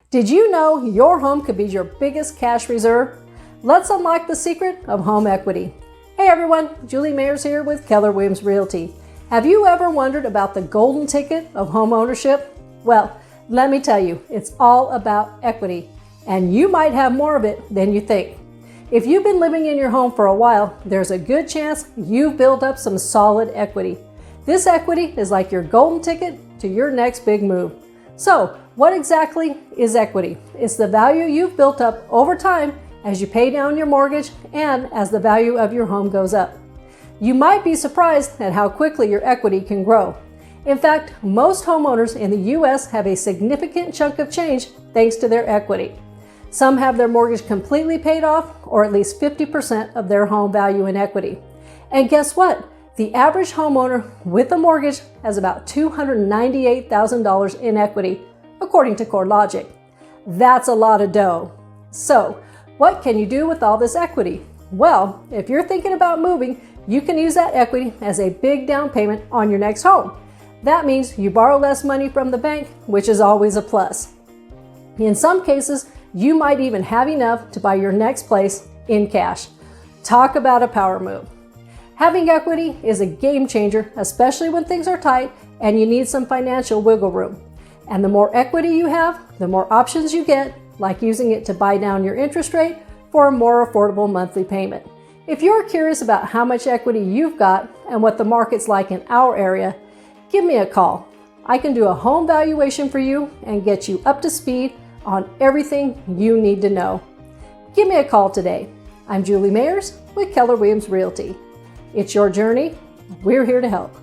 Did you know your home could be your biggest cash reserve? Let's unlock the secret of home equity. Hey everyone, Julie Mayers here with Keller Realty. Have you ever wondered about the golden ticket of home ownership? Well, let me tell you, it's all about equity, and you might have more of it than you think. If you've been living in your home for a while, there's a good chance you've built up some solid equity. This equity is like your golden ticket to your next big move. So, what exactly is equity? It's the value you've built up over time as you pay down your mortgage and as the value of your home goes up. You might be surprised at how quickly your equity can grow. In fact, most homeowners in the U.S. have a significant chunk of change thanks to their equity. Some have their mortgage completely paid off, or at least 50% of their home value in equity. And guess what? The average homeowner with a mortgage has about $298,000 in equity, according to CoreLogic. That's a lot of dough. So, what can you do with all this equity? Well, if you're thinking about moving, you can use that equity as a big down payment on your next home. That means you borrow less money from the bank, which is always a plus. In some cases, you might even have enough to buy your next place in cash. Talk about a power move. Having equity is a game changer, especially when things are tight and you need some financial wiggle room. And the more equity you have, the more options you get, like using it to buy down your interest rate for a more affordable monthly payment. If you're curious about how much equity you've got and what the market's like in our area, give me a call. I can do a home valuation for you and get you up to speed on everything you need to know. Give me a call today. I'm Julie Mayers with Keller Realty. It's your journey. We're here to help.